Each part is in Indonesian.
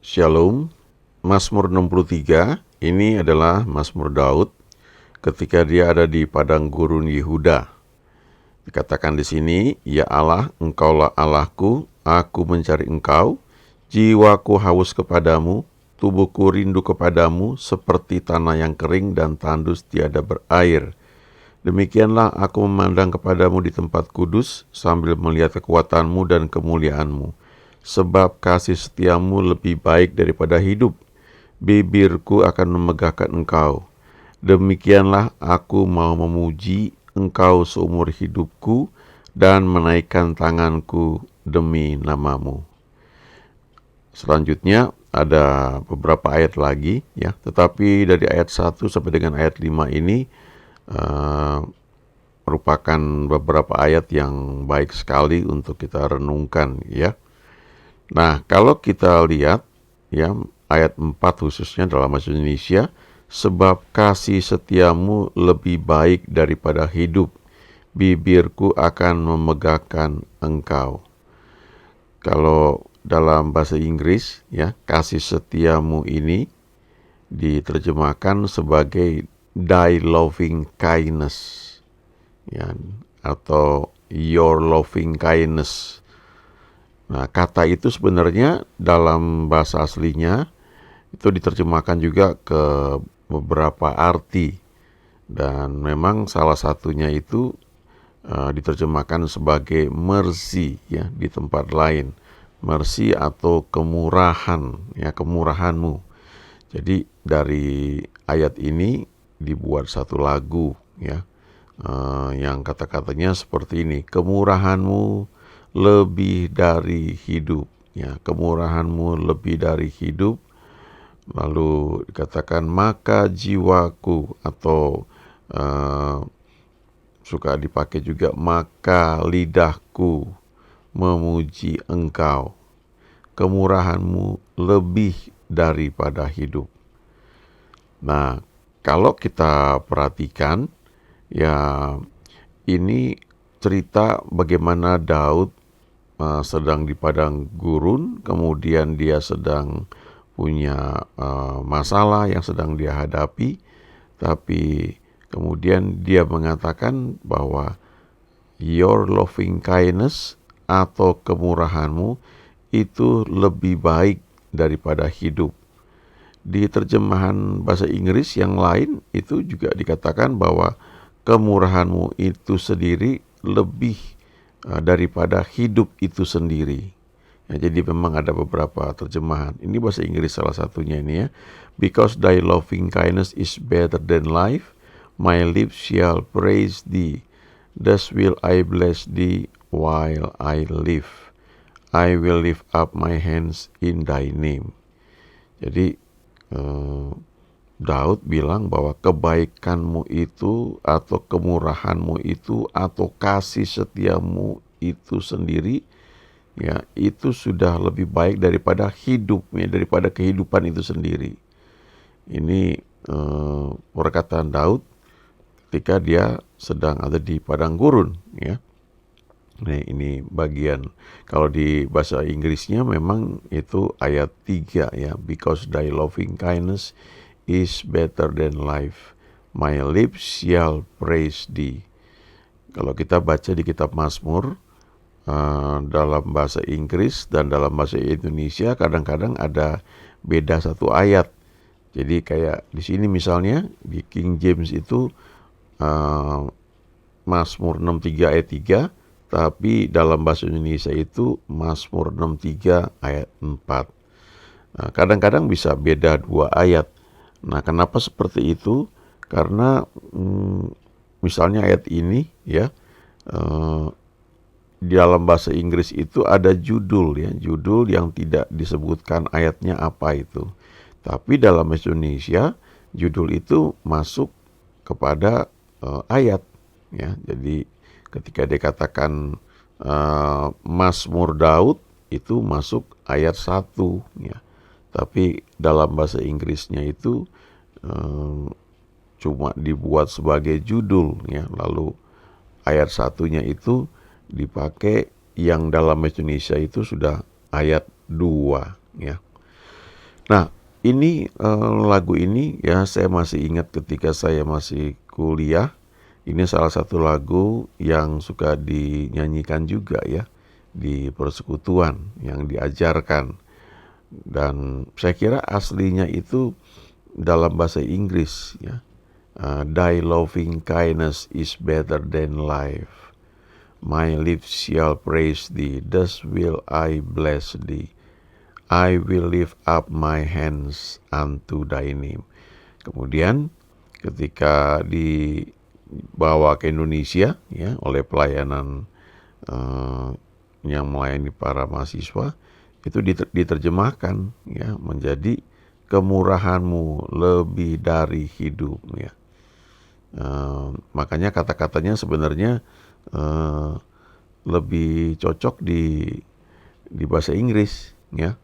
Shalom. Mazmur 63 ini adalah Mazmur Daud ketika dia ada di padang gurun Yehuda. Dikatakan di sini, "Ya Allah, Engkaulah Allahku, aku mencari Engkau, jiwaku haus kepadamu, tubuhku rindu kepadamu seperti tanah yang kering dan tandus tiada berair. Demikianlah aku memandang kepadamu di tempat kudus sambil melihat kekuatanmu dan kemuliaanmu. Sebab kasih setiamu lebih baik daripada hidup, bibirku akan memegahkan Engkau. Demikianlah aku mau memuji Engkau seumur hidupku dan menaikkan tanganku demi namamu." Selanjutnya ada beberapa ayat lagi ya, tetapi dari ayat 1 sampai dengan ayat 5 ini merupakan beberapa ayat yang baik sekali untuk kita renungkan ya. Nah, kalau kita lihat ya ayat 4 khususnya dalam bahasa Indonesia, "Sebab kasih setiamu lebih baik daripada hidup, bibirku akan memegahkan Engkau." Kalau dalam bahasa Inggris ya, kasih setiamu ini diterjemahkan sebagai thy loving kindness ya, atau your loving kindness. Nah, kata itu sebenarnya dalam bahasa aslinya itu diterjemahkan juga ke beberapa arti, dan memang salah satunya itu diterjemahkan sebagai mercy ya di tempat lain. Mercy atau kemurahan ya, kemurahanmu. Jadi dari ayat ini dibuat satu lagu ya, yang kata-katanya seperti ini: "Kemurahanmu lebih dari hidup." Ya, kemurahanmu lebih dari hidup. Lalu dikatakan, "Maka jiwaku," atau suka dipakai juga, "maka lidahku memuji Engkau. Kemurahanmu lebih daripada hidup." Nah, kalau kita perhatikan ya, ini cerita bagaimana Daud sedang di padang gurun, kemudian dia sedang punya masalah yang sedang dia hadapi, tapi kemudian dia mengatakan bahwa your loving kindness atau kemurahanmu itu lebih baik daripada hidup. Di terjemahan bahasa Inggris yang lain itu juga dikatakan bahwa kemurahanmu itu sendiri lebih daripada hidup itu sendiri. Ya, jadi memang ada beberapa terjemahan. Ini bahasa Inggris salah satunya ini ya. "Because thy loving kindness is better than life, my lips shall praise thee. Thus will I bless thee while I live. I will lift up my hands in thy name." Jadi Daud bilang bahwa kebaikanmu itu atau kemurahanmu itu atau kasih setiamu itu sendiri ya, itu sudah lebih baik daripada hidupnya, daripada kehidupan itu sendiri. Ini perkataan Daud ketika dia sedang ada di padang gurun ya. Nah, ini bagian, kalau di bahasa Inggrisnya memang itu ayat 3 ya, "Because thy loving kindness is better than life, my lips shall praise thee." Kalau kita baca di kitab Mazmur dalam bahasa Inggris dan dalam bahasa Indonesia kadang-kadang ada beda satu ayat. Jadi kayak di sini misalnya di King James itu Mazmur 63 ayat 3, tapi dalam bahasa Indonesia itu Mazmur 63 ayat 4. Nah, kadang-kadang bisa beda dua ayat. Nah, kenapa seperti itu? Karena misalnya ayat ini ya, di dalam bahasa Inggris itu ada judul ya, judul yang tidak disebutkan ayatnya apa itu. Tapi dalam bahasa Indonesia judul itu masuk kepada ayat ya. Jadi ketika dikatakan Mazmur Daud itu masuk ayat 1 ya. Tapi dalam bahasa Inggrisnya itu cuma dibuat sebagai judul ya. Lalu ayat 1-nya itu dipakai, yang dalam bahasa Indonesia itu sudah ayat 2 ya. Nah, ini lagu ini ya saya masih ingat ketika saya masih kuliah. Ini salah satu lagu yang suka dinyanyikan juga ya di persekutuan yang diajarkan. Dan saya kira aslinya itu dalam bahasa Inggris ya. Thy loving kindness is better than life. My lips shall praise thee, thus will I bless thee. I will lift up my hands unto thy name. Kemudian ketika dibawa ke Indonesia ya oleh pelayanan yang melayani para mahasiswa, itu diterjemahkan ya menjadi kemurahanmu lebih dari hidup ya. Makanya kata-katanya sebenarnya lebih cocok di bahasa Inggris ya.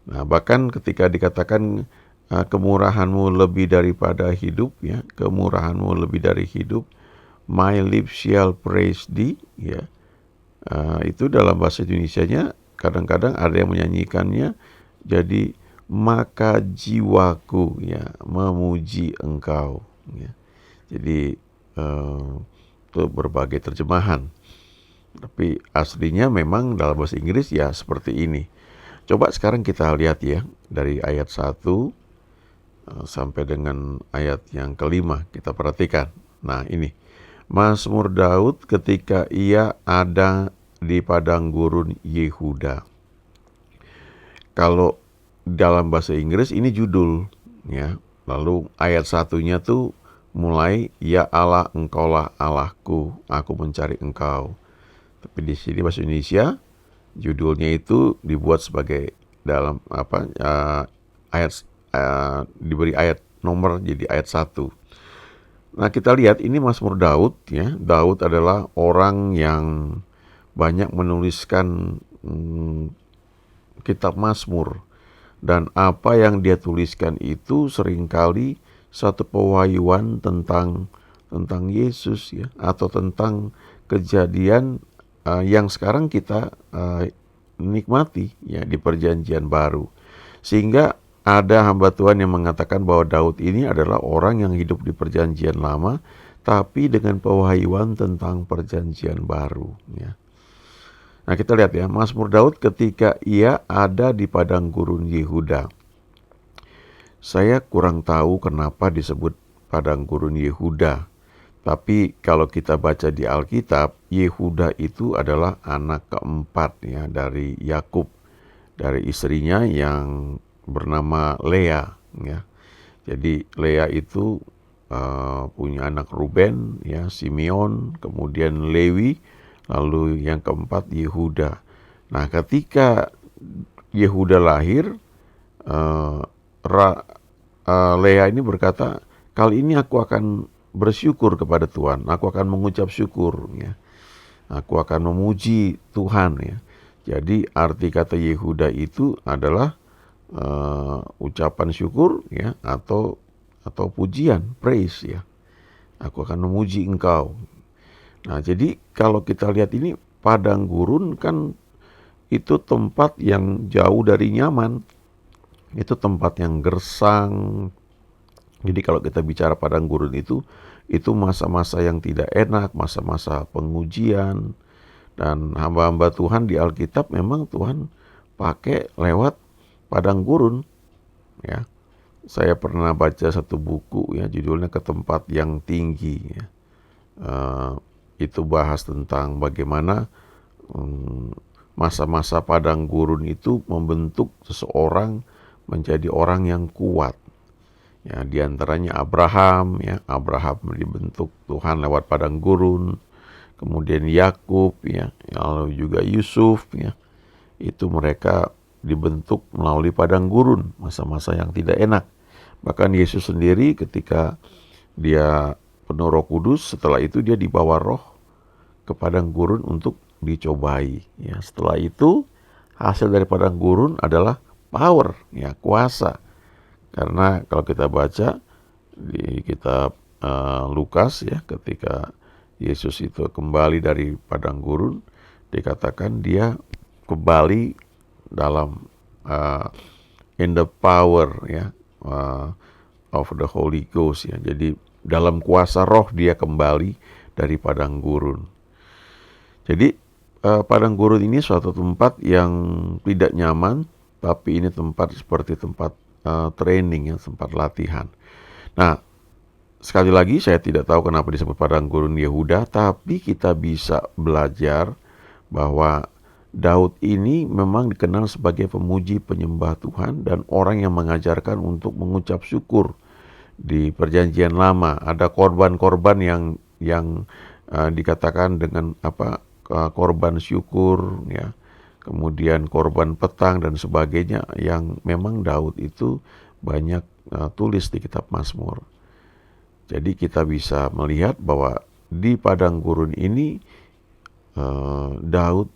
Nah, bahkan ketika dikatakan kemurahanmu lebih daripada hidup ya, kemurahanmu lebih dari hidup, my lips shall praise thee ya. Itu dalam bahasa Indonesianya kadang-kadang ada yang menyanyikannya jadi maka jiwaku ya memuji engkau ya. Jadi itu berbagai terjemahan. Tapi aslinya memang dalam bahasa Inggris ya seperti ini. Coba sekarang kita lihat ya dari ayat 1 sampai dengan ayat yang kelima kita perhatikan. Nah ini Mazmur Daud ketika ia ada di padang gurun Yehuda. Kalau dalam bahasa Inggris ini judul ya. Lalu ayat satunya tuh mulai ya Allah engkaulah Allahku, aku mencari engkau. Tapi di sini bahasa Indonesia judulnya itu dibuat sebagai dalam ayat diberi ayat nomor jadi ayat 1. Nah, kita lihat ini Mazmur Daud ya. Daud adalah orang yang banyak menuliskan kitab Mazmur, dan apa yang dia tuliskan itu seringkali satu pewahyuan tentang Yesus ya, atau tentang kejadian yang sekarang kita nikmati ya di perjanjian baru. Sehingga ada hamba Tuhan yang mengatakan bahwa Daud ini adalah orang yang hidup di perjanjian lama tapi dengan pewahyuan tentang perjanjian baru ya. Nah, kita lihat ya, Mazmur Daud ketika ia ada di padang gurun Yehuda. Saya kurang tahu kenapa disebut padang gurun Yehuda. Tapi kalau kita baca di Alkitab, Yehuda itu adalah anak keempat ya dari Yakub, dari istrinya yang bernama Lea ya. Jadi Lea itu punya anak Ruben ya, Simeon, kemudian Lewi, lalu yang keempat Yehuda. Nah, ketika Yehuda lahir, Lea ini berkata, kali ini aku akan bersyukur kepada Tuhan, aku akan mengucap syukur ya. Aku akan memuji Tuhan ya. Jadi arti kata Yehuda itu adalah ucapan syukur ya, atau pujian, praise ya. Aku akan memuji engkau. Nah, jadi kalau kita lihat ini padang gurun kan itu tempat yang jauh dari nyaman. Itu tempat yang gersang. Jadi kalau kita bicara padang gurun itu masa-masa yang tidak enak, masa-masa pengujian. Dan hamba-hamba Tuhan di Alkitab memang Tuhan pakai lewat padang gurun ya. Saya pernah baca satu buku ya, judulnya Ke Tempat Yang Tinggi ya. Itu bahas tentang bagaimana masa-masa padang gurun itu membentuk seseorang menjadi orang yang kuat. Ya, di antaranya Abraham ya, Abraham dibentuk Tuhan lewat padang gurun. Kemudian Yakub ya, lalu juga Yusuf ya. Itu mereka dibentuk melalui padang gurun, masa-masa yang tidak enak. Bahkan Yesus sendiri ketika dia penuh Roh Kudus, setelah itu dia dibawa roh ke padang gurun untuk dicobai ya. Setelah itu hasil dari padang gurun adalah power ya, kuasa. Karena kalau kita baca di kitab Lukas ya, ketika Yesus itu kembali dari padang gurun, dikatakan dia kembali dalam in the power ya, uh, of the Holy Ghost ya. Jadi dalam kuasa roh dia kembali dari padang gurun. Jadi padang gurun ini suatu tempat yang tidak nyaman, tapi ini tempat seperti tempat training ya, tempat latihan. Nah, sekali lagi saya tidak tahu kenapa disebut padang gurun Yehuda, tapi kita bisa belajar bahwa Daud ini memang dikenal sebagai pemuji penyembah Tuhan dan orang yang mengajarkan untuk mengucap syukur. Di Perjanjian Lama ada korban-korban yang dikatakan dengan korban syukur ya, kemudian korban petang dan sebagainya yang memang Daud itu banyak tulis di kitab Mazmur. Jadi kita bisa melihat bahwa di padang gurun ini Daud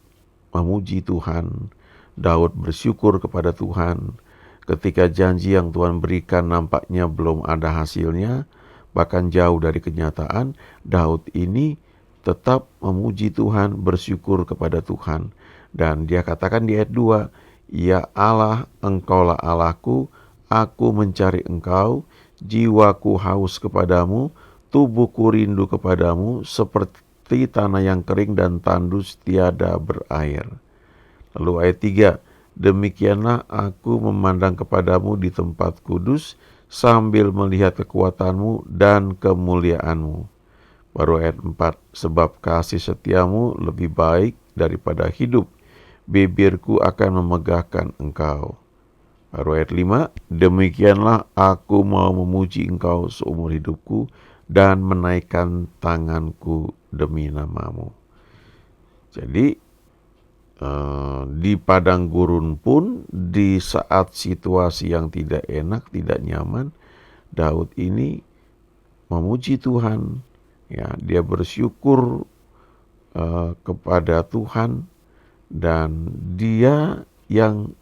memuji Tuhan, Daud bersyukur kepada Tuhan. Ketika janji yang Tuhan berikan nampaknya belum ada hasilnya, bahkan jauh dari kenyataan, Daud ini tetap memuji Tuhan, bersyukur kepada Tuhan. Dan dia katakan di ayat 2, "Ya Allah, Engkaulah Allahku, aku mencari Engkau, jiwaku haus kepadamu, tubuhku rindu kepadamu, seperti tanah yang kering dan tandus tiada berair." Lalu ayat 3, "Demikianlah aku memandang kepadamu di tempat kudus, sambil melihat kekuatanmu dan kemuliaanmu." Baru ayat 4, "Sebab kasih setiamu lebih baik daripada hidup, bibirku akan memegahkan engkau." Baru ayat 5, "Demikianlah aku mau memuji engkau seumur hidupku dan menaikkan tanganku demi namamu." Jadi di padang gurun pun, di saat situasi yang tidak enak, tidak nyaman, Daud ini memuji Tuhan. Ya, dia bersyukur kepada Tuhan dan dia yang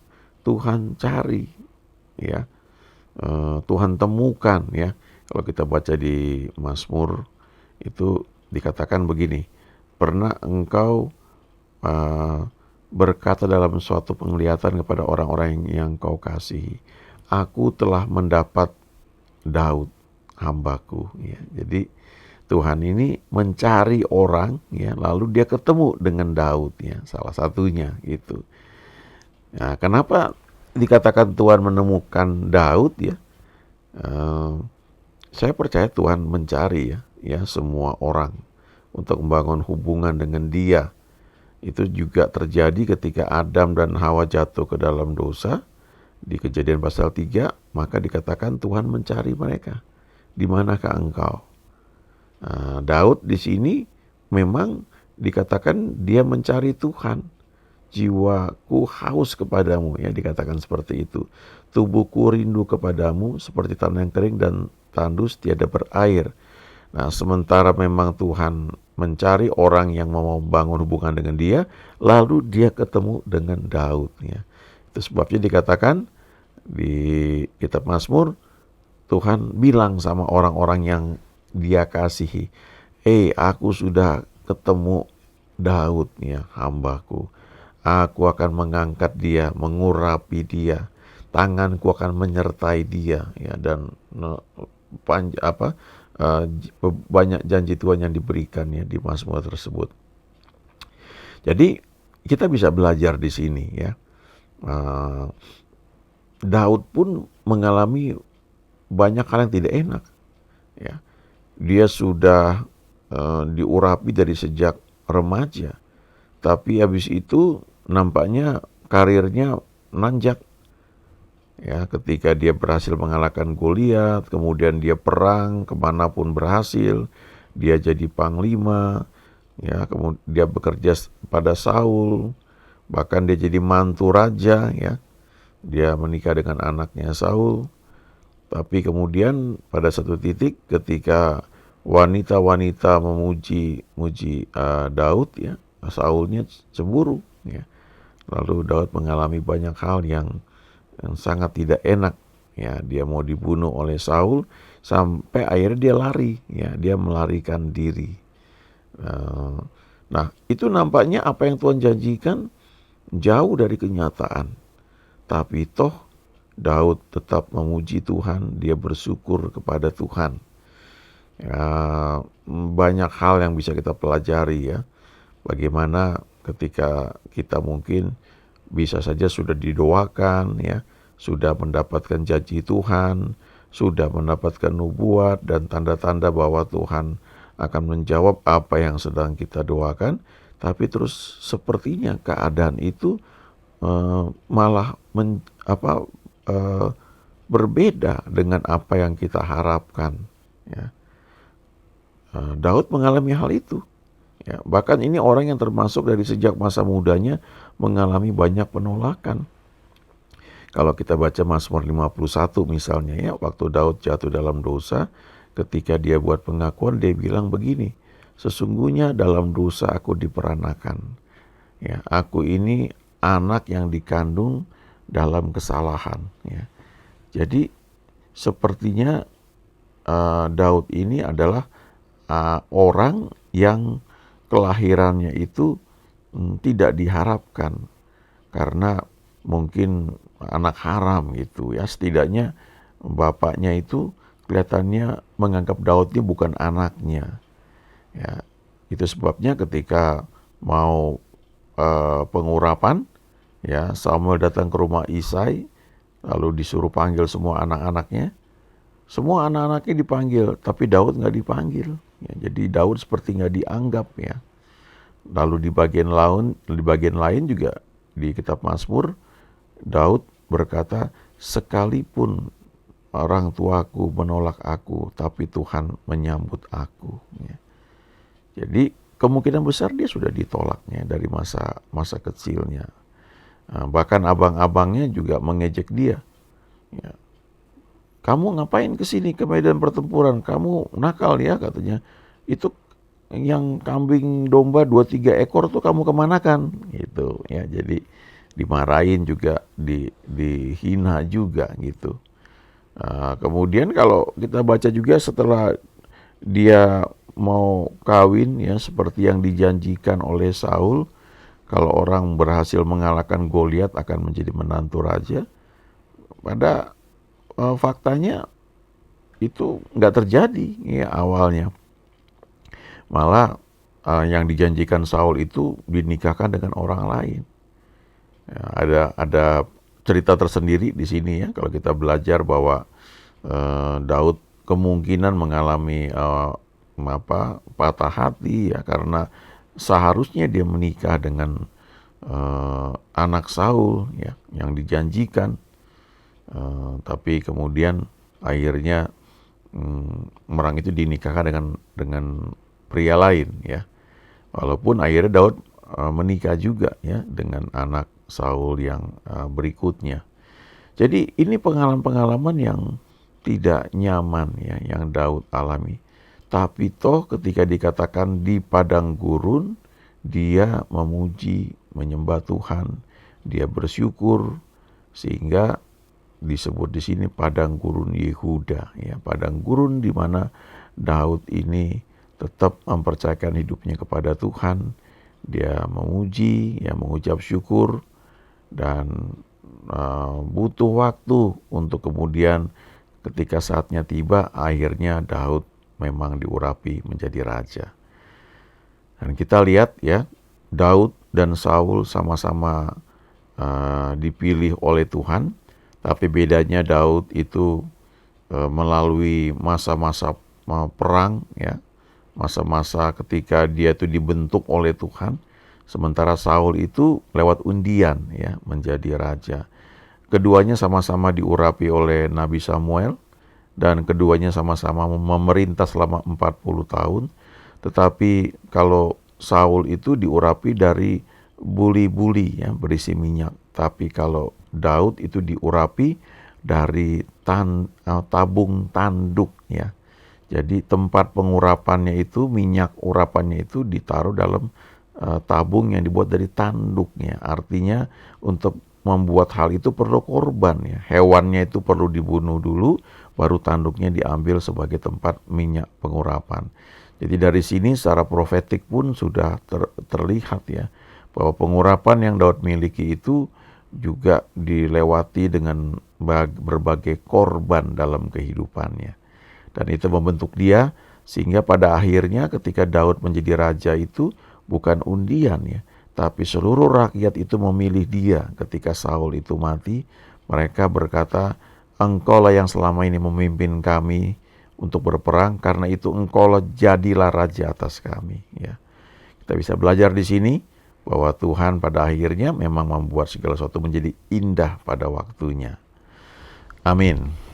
Tuhan cari, ya, Tuhan temukan, ya. Kalau kita baca di Mazmur itu dikatakan begini, "Pernah engkau berkata dalam suatu penglihatan kepada orang-orang yang kau kasihi, aku telah mendapat Daud hambaku." Ya, jadi Tuhan ini mencari orang, ya, lalu dia ketemu dengan Daud, ya, salah satunya gitu. Nah, kenapa dikatakan Tuhan menemukan Daud, ya? Saya percaya Tuhan mencari ya semua orang untuk membangun hubungan dengan Dia. Itu juga terjadi ketika Adam dan Hawa jatuh ke dalam dosa. Di Kejadian pasal 3, maka dikatakan Tuhan mencari mereka. Di manakah engkau? Daud di sini memang dikatakan dia mencari Tuhan. Jiwaku haus kepadamu, ya, dikatakan seperti itu. Tubuhku rindu kepadamu seperti tanah yang kering dan tandus tiada berair. Nah, sementara memang Tuhan mencari orang yang mau membangun hubungan dengan dia, lalu dia ketemu dengan Daud, ya. Itu sebabnya dikatakan di kitab Mazmur, Tuhan bilang sama orang-orang yang dia kasihi, aku sudah ketemu Daud, ya, hambaku. Aku akan mengangkat dia, mengurapi dia, tanganku akan menyertai dia, ya, dan banyak janji Tuhan yang diberikan, ya, di Mazmur tersebut. Jadi kita bisa belajar di sini, ya. Daud pun mengalami banyak hal yang tidak enak, ya. Dia sudah diurapi dari sejak remaja, tapi habis itu nampaknya karirnya nanjak. Ya, ketika dia berhasil mengalahkan Goliat, kemudian dia perang kemanapun berhasil, dia jadi panglima, ya, kemudian dia bekerja pada Saul, bahkan dia jadi mantu raja, ya, dia menikah dengan anaknya Saul. Tapi kemudian pada satu titik ketika wanita-wanita memuji Daud, ya, Saulnya cemburu, ya. Lalu Daud mengalami banyak hal yang sangat tidak enak, ya. Dia mau dibunuh oleh Saul sampai akhirnya dia lari, ya, dia melarikan diri. Nah, itu nampaknya apa yang Tuhan janjikan jauh dari kenyataan, tapi toh Daud tetap memuji Tuhan, dia bersyukur kepada Tuhan. Ya, banyak hal yang bisa kita pelajari ya. Bagaimana ketika kita mungkin bisa saja sudah didoakan ya, sudah mendapatkan janji Tuhan, sudah mendapatkan nubuat dan tanda-tanda bahwa Tuhan akan menjawab apa yang sedang kita doakan, tapi terus sepertinya keadaan itu malah berbeda dengan apa yang kita harapkan. Ya. Daud mengalami hal itu. Ya, bahkan ini orang yang termasuk dari sejak masa mudanya mengalami banyak penolakan. Kalau kita baca Mazmur 51 misalnya ya, waktu Daud jatuh dalam dosa, ketika dia buat pengakuan dia bilang begini, sesungguhnya dalam dosa aku diperanakan. Ya, aku ini anak yang dikandung dalam kesalahan. Ya. Jadi sepertinya Daud ini adalah orang yang kelahirannya itu tidak diharapkan karena mungkin anak haram gitu ya. Setidaknya bapaknya itu kelihatannya menganggap Daud ini bukan anaknya. Ya, itu sebabnya ketika mau pengurapan, ya Samuel datang ke rumah Isai, lalu disuruh panggil semua anak-anaknya. Semua anak-anaknya dipanggil, tapi Daud nggak dipanggil. Ya, jadi Daud seperti nggak dianggap ya. Lalu di bagian lain juga di kitab Mazmur, Daud berkata, sekalipun orang tuaku menolak aku, tapi Tuhan menyambut aku. Ya. Jadi kemungkinan besar dia sudah ditolaknya dari masa kecilnya. Bahkan abang-abangnya juga mengejek dia. Ya. Kamu ngapain kesini ke medan pertempuran? Kamu nakal ya katanya. Itu yang kambing domba 2-3 ekor tuh kamu kemanakan? Gitu ya. Jadi dimarahin juga, dihina juga gitu. Kemudian kalau kita baca juga setelah dia mau kawin ya seperti yang dijanjikan oleh Saul, kalau orang berhasil mengalahkan Goliat akan menjadi menantu raja. Pada faktanya itu nggak terjadi ya awalnya. Malah yang dijanjikan Saul itu dinikahkan dengan orang lain. Ya, ada cerita tersendiri di sini ya kalau kita belajar bahwa Daud kemungkinan mengalami patah hati ya karena seharusnya dia menikah dengan anak Saul ya yang dijanjikan. Tapi kemudian akhirnya orang itu dinikahkan dengan pria lain ya. Walaupun akhirnya Daud menikah juga ya dengan anak Saul yang berikutnya. Jadi ini pengalaman-pengalaman yang tidak nyaman ya yang Daud alami. Tapi toh ketika dikatakan di padang gurun, dia memuji, menyembah Tuhan, dia bersyukur sehingga disebut di sini padang gurun Yehuda ya, padang gurun di mana Daud ini tetap mempercayakan hidupnya kepada Tuhan. Dia memuji, ya mengucap syukur dan butuh waktu untuk kemudian ketika saatnya tiba akhirnya Daud memang diurapi menjadi raja. Dan kita lihat ya Daud dan Saul sama-sama dipilih oleh Tuhan, tapi bedanya Daud itu melalui masa-masa perang ya, masa-masa ketika dia itu dibentuk oleh Tuhan, sementara Saul itu lewat undian ya menjadi raja. Keduanya sama-sama diurapi oleh Nabi Samuel dan keduanya sama-sama memerintah selama 40 tahun. Tetapi kalau Saul itu diurapi dari buli-buli ya berisi minyak, tapi kalau Daud itu diurapi dari tabung tanduk ya. Jadi tempat pengurapannya itu, minyak urapannya itu ditaruh dalam tabung yang dibuat dari tanduknya. Artinya untuk membuat hal itu perlu korban ya. Hewannya itu perlu dibunuh dulu, baru tanduknya diambil sebagai tempat minyak pengurapan. Jadi dari sini secara profetik pun sudah terlihat ya, bahwa pengurapan yang Daud miliki itu juga dilewati dengan berbagai korban dalam kehidupannya. Dan itu membentuk dia, sehingga pada akhirnya ketika Daud menjadi raja itu bukan undian ya, tapi seluruh rakyat itu memilih dia. Ketika Saul itu mati, mereka berkata, "Engkaulah yang selama ini memimpin kami untuk berperang, karena itu engkaulah jadilah raja atas kami." Ya. Kita bisa belajar di sini bahwa Tuhan pada akhirnya memang membuat segala sesuatu menjadi indah pada waktunya. Amin.